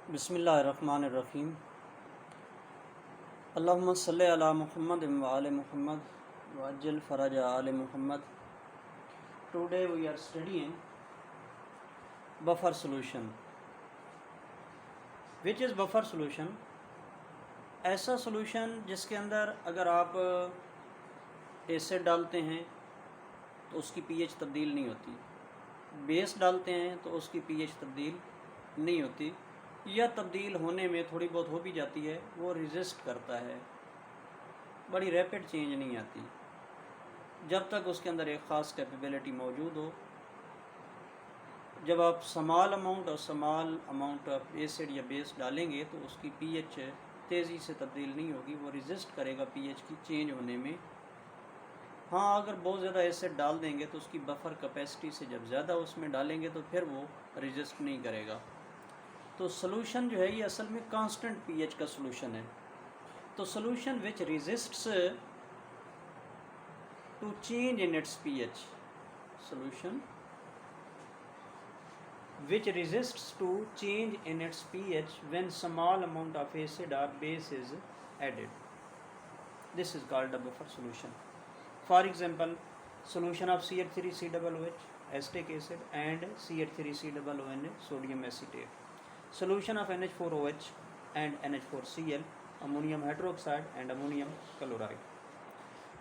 बिस्मिल्लाहिर्रहमानिर्रहीम। अल्लाहुम्मा सल्लि अला मुहम्मद व आले मुहम्मद व अज्जिल फ़रज आले मुहम्मद। Today we are studying buffer solution. Which is buffer solution? ऐसा सॉल्यूशन जिसके अंदर अगर आप एसिड डालते हैं तो उसकी पीएच तब्दील नहीं होती, बेस डालते हैं तो उसकी पीएच तब्दील नहीं होती, या तब्दील होने में थोड़ी बहुत हो भी जाती है, वो रेजिस्ट करता है, बड़ी रैपिड चेंज नहीं आती जब तक उसके अंदर एक ख़ास कैपेबिलिटी मौजूद हो। जब आप स्मॉल अमाउंट ऑफ एसिड या बेस डालेंगे तो उसकी पीएच तेज़ी से तब्दील नहीं होगी, वो रेजिस्ट करेगा पीएच की चेंज होने में। हाँ, अगर बहुत ज़्यादा एसिड डाल देंगे तो उसकी बफर कैपेसिटी से जब ज़्यादा उसमें डालेंगे तो फिर वो रेजिस्ट नहीं करेगा। तो सॉल्यूशन जो है ये असल में कांस्टेंट पीएच का सॉल्यूशन है। तो solution which resists to change in its pH, solution which resists to change in its pH when small amount of acid or base is added. This is called a buffer solution. For example, solution of CH3COOH acetic acid and CH3COON sodium acetate. Solution of NH4OH and NH4Cl ammonium hydroxide and ammonium chloride.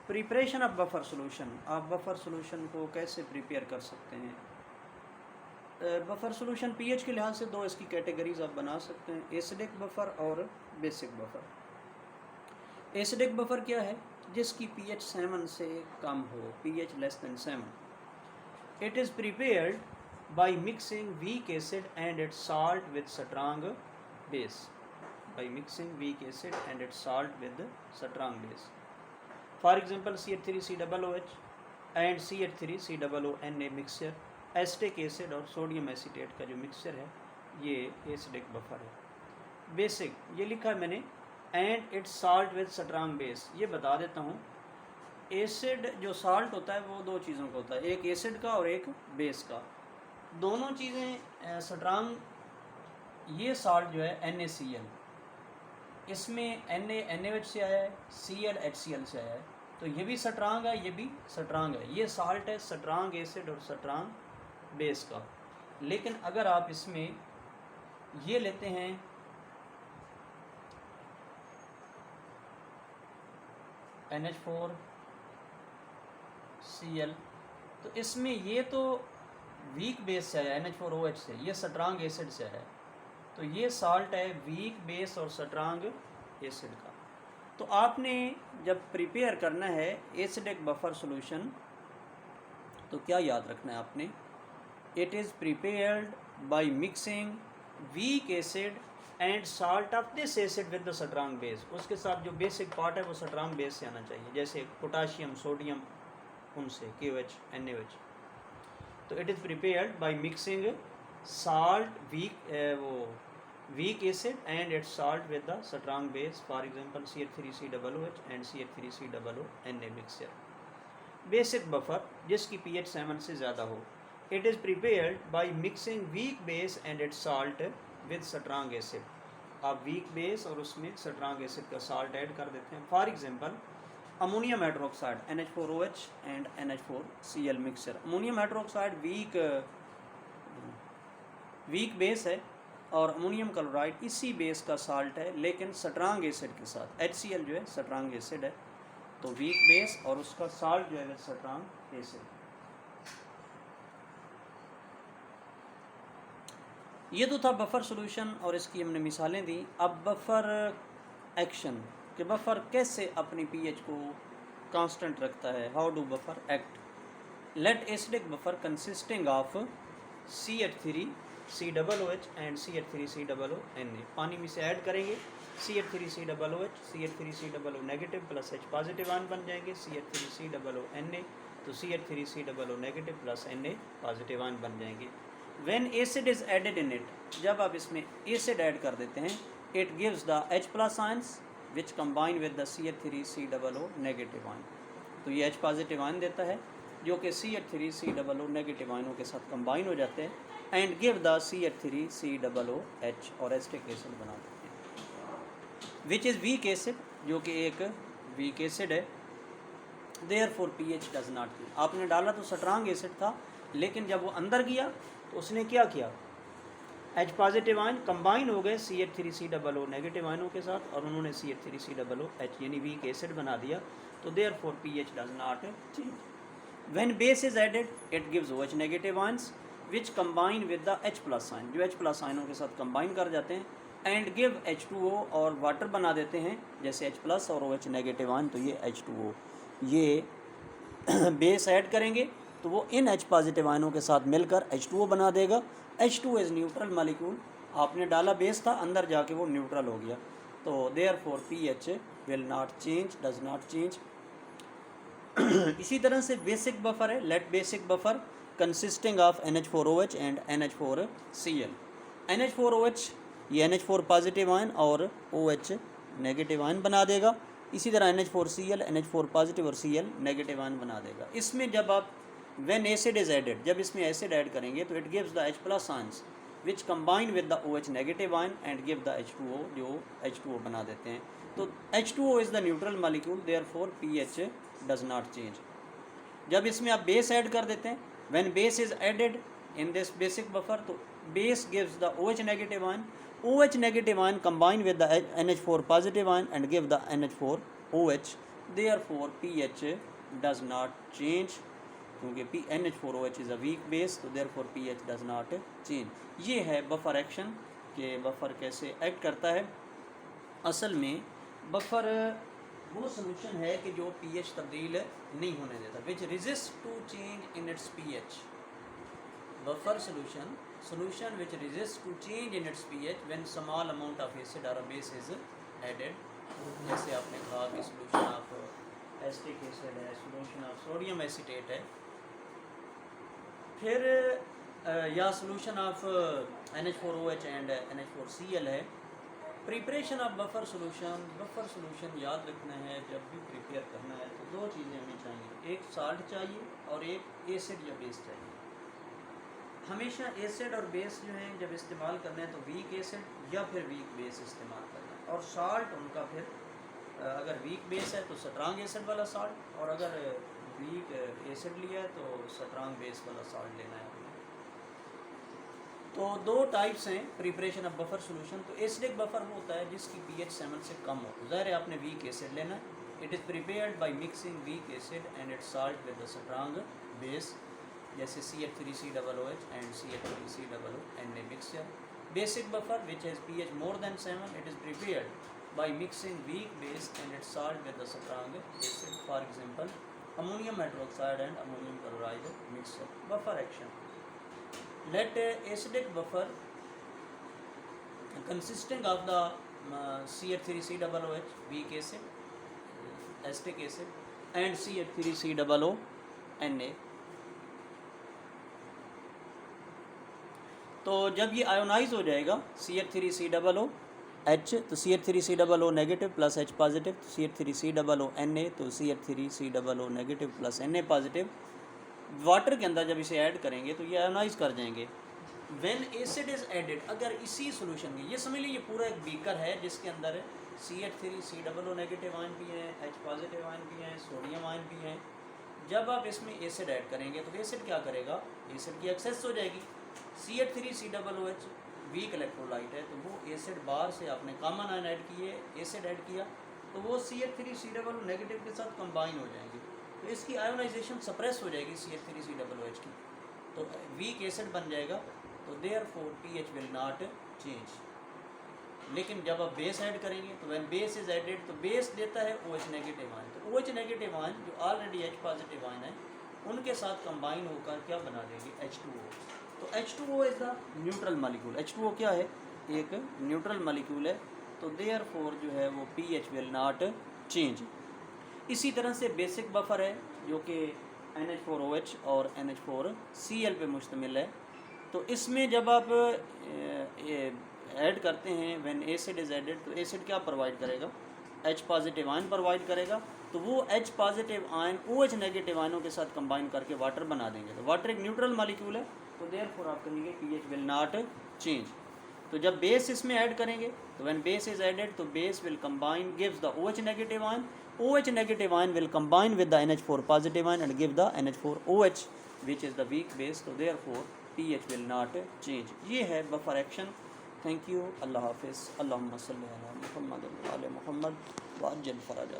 Preparation of buffer solution, आप buffer solution को कैसे prepare कर सकते हैं? Buffer solution pH के लिहाज से दो इसकी कैटेगरीज आप बना सकते हैं, एसिडिक बफ़र और बेसिक बफ़र। एसिडिक बफ़र क्या है? जिसकी पीएच 7 से कम हो, pH less than 7। It is prepared by mixing weak acid and it's salt with strong base, by mixing weak acid and it's salt with strong base. For example CH3COOH and CH3COONA mixture, acetic acid और sodium acetate का जो mixture है ये acidic buffer है। Basic ये लिखा है मैंने, and it's salt with strong base. ये बता देता हूँ, एसिड जो साल्ट होता है वो दो चीज़ों का होता है, एक एसिड का और एक बेस का। दोनों चीज़ें स्ट्रांग, ये साल्ट जो है NaCl, इसमें NaNaOH से आया है, Cl HCl से आया है, तो ये भी स्ट्रांग है, ये भी स्ट्रांग है। ये साल्ट है स्ट्रांग एसिड और स्ट्रांग बेस का। लेकिन अगर आप इसमें ये लेते हैं NH4Cl, तो इसमें ये तो वीक बेस से है, NH4OH से, ये स्ट्रांग एसिड से है, तो ये साल्ट है वीक बेस और स्ट्रांग एसिड का। तो आपने जब प्रिपेयर करना है एसिडिक बफर सॉल्यूशन तो क्या याद रखना है आपने? It is prepared by mixing weak acid and salt of this acid with the strong base. उसके साथ जो बेसिक पार्ट है वो स्ट्रांग बेस से आना चाहिए, जैसे पोटाशियम, सोडियम, उनसे KOH, NaOH। तो it is prepared by mixing salt weak acid and it's salt with the strong base, for example CH3COOH and CH3COONA mixture. Basic buffer जिसकी pH 7 से ज़्यादा हो, it is prepared by mixing weak base and it's salt with strong acid. आप weak base और उसमें strong acid का salt add कर देते हैं। For example ammonium hydroxide NH4OH and NH4Cl mixture. Ammonium hydroxide weak base है और ammonium chloride इसी बेस का साल्ट है, लेकिन स्ट्रांग एसिड के साथ। HCl जो है स्ट्रांग एसिड है, तो वीक बेस और उसका साल्ट जो है स्ट्रांग एसिड। ये तो था बफर सॉल्यूशन और इसकी हमने मिसालें दी। अब बफर एक्शन कि बफर कैसे अपनी पीएच को कांस्टेंट रखता है। How do buffer act? Let acidic buffer consisting of CH3COOH and CH3COONA। पानी में से ऐड करेंगे CH3COOH, CH3COO negative plus H positive ion बन जाएंगे, CH3COONA तो CH3COO negative plus Na positive ion बन जाएंगे। When acid is added in it, जब आप इसमें एसिड ऐड कर देते हैं, it gives the H plus ions which combine with the CH3COO negative ion, तो ये H पॉजिटिव आयन देता है जो कि CH3COO नेगेटिव आयनों के साथ कंबाइन हो जाते हैं एंड गिव द CH3COOH और एस्टिक एसिड बना देते हैं, विच इज़ वीक एसिड, जो कि एक वीक एसिड है। Therefore pH does not change. आपने डाला तो स्ट्रांग एसिड था, लेकिन जब वो अंदर गया तो उसने क्या किया, H पॉजिटिव आयन कंबाइन हो गए CH3COO नेगेटिव आयनों के साथ और उन्होंने CH3COOH यानी वीक एसिड बना दिया, तो therefore pH does not change. When base is added it gives OH negative ions which combine with the H plus ion, जो H प्लस आयनों के साथ कंबाइन कर जाते हैं एंड गिव H2O और वाटर बना देते हैं, जैसे H प्लस और OH नेगेटिव आयन, तो ये H2O, ये बेस ऐड करेंगे तो वो इन H पॉजिटिव आयनों के साथ मिलकर H2O बना देगा। H2 इज़ न्यूट्रल मालिक्यूल, आपने डाला बेस था, अंदर जाके वो न्यूट्रल हो गया, तो therefore pH will not change, does not change. इसी तरह से बेसिक बफर है, let basic buffer consisting of NH4OH and NH4Cl। NH4OH ये NH4 पॉजिटिव आयन और OH नेगेटिव आयन बना देगा, इसी तरह NH4Cl NH4 पॉजिटिव और Cl नेगेटिव आयन बना देगा। इसमें जब आप व्हेन एसिड इज एडेड, जब इसमें एसिड ऐड करेंगे तो it gives the H plus ions which combine with the OH negative ion and give the H2O, जो H2O बना देते हैं। तो H2O is the neutral molecule, therefore pH does not change. जब इसमें आप बेस ऐड कर देते हैं, when base is added in this basic buffer, तो base gives the OH negative ion, OH negative ion combine with the NH4 positive ion and give the NH4OH, therefore pH does not change, क्योंकि NH4OH is a weak base, तो therefore pH does not change। ये है buffer action कि buffer कैसे act करता है। असल में बफर वो सोल्यूशन है कि जो pH तब्दील नहीं होने देता, which resist to change in its pH। Buffer solution which resists to change in its pH when small amount of acid or a base is added। जैसे आपने कहा कि solution of acetic acid है, solution of sodium acetate है, फिर या solution of NH4OH and NH4Cl है। Preparation of buffer solution याद रखना है, जब भी प्रिपेयर करना है तो दो चीज़ें हमें चाहिए, एक साल्ट चाहिए और एक एसिड या बेस चाहिए। हमेशा एसिड और बेस जो हैं जब इस्तेमाल करना है तो वीक एसिड या फिर वीक बेस इस्तेमाल करना है, और साल्ट उनका फिर अगर वीक बेस है तो स्ट्रांग एसिड वाला साल्ट, और अगर वीक एसिड लिया है तो स्ट्रांग बेस वाला साल्ट लेना है। तो दो टाइप्स हैं प्रिपरेशन ऑफ बफर सोल्यूशन। तो एसिडिक बफर वो होता है जिसकी pH 7 से कम हो, ज़ाहिर है आपने वीक एसिड लेना है। It is prepared by mixing weak acid and it's salt with the strong base, जैसे CH3COOH and CH3COO mixture. Basic buffer which has pH more than 7, it is prepared by mixing weak base and its salt with the strong acid, for example ammonium hydroxide and ammonium chloride mixture। Buffer action, let acidic buffer consisting of the CH3COOH weak acid, acetic acid and CH3COO Na। तो जब ये ionise हो जाएगा CH3COOH, तो CH3COO negative plus H positive, तो CH3COO Na, तो CH3COO negative plus Na positive water के अंदर जब इसे ऐड करेंगे तो ये आयोनाइज कर जाएंगे। व्हेन एसिड इज एडेड, अगर इसी सोल्यूशन में, ये समझ लीजिए ये पूरा एक बीकर है जिसके अंदर CH3COO नेगेटिव आयन भी हैं, H पॉजिटिव आयन भी हैं, सोडियम आयन भी हैं। जब आप इसमें एसिड ऐड करेंगे तो एसिड क्या करेगा, एसिड की एक्सेस हो जाएगी। CH3COOH वीक इलेक्ट्रोलाइट है, तो वो एसिड बाहर से आपने कॉमन आयन ऐड किए, एसिड ऐड किया, तो वो CH3COO नेगेटिव के साथ कंबाइन हो जाएंगे, तो इसकी आयोनाइजेशन सप्रेस हो जाएगी CH3COOH की, तो वीक एसिड बन जाएगा, तो therefore pH will not change. लेकिन जब आप बेस ऐड करेंगे तो व्हेन बेस इज एडेड, तो बेस देता है OH नेगेटिव आयन, तो OH नेगेटिव आयन जो ऑलरेडी H पॉजिटिव आयन है उनके साथ कंबाइन होकर क्या बना देंगे, H2O। तो H2O is the neutral molecule. H2O क्या है, एक न्यूट्रल मालिक्यूल है, तो देयरफॉर जो है वो pH विल नॉट चेंज। इसी तरह से बेसिक बफर है जो कि NH4OH और NH4Cl पे मुश्तमिल है, तो इसमें जब आप ऐड करते हैं व्हेन एसिड इज एडेड, तो एसिड क्या प्रोवाइड करेगा, H पॉजिटिव आयन प्रोवाइड करेगा तो वो H positive ion OH negative आयनों के साथ कंबाइन करके वाटर बना देंगे। तो वाटर एक न्यूट्रल मॉलिक्यूल है, तो देयरफॉर आप कहेंगे pH विल नॉट चेंज। तो जब बेस इसमें ऐड करेंगे तो व्हेन बेस इज एडेड तो base will combine gives the OH negative ion, OH negative ion will combine with the NH4 positive ion and give the NH4OH which is the weak base. तो therefore pH will not change. ये है buffer action. Thank you. अल्लाह हाफिज़। अल्लाहुम्मा सल्ली अला मुहम्मद व आले मुहम्मद व अज्जिल फ़रज।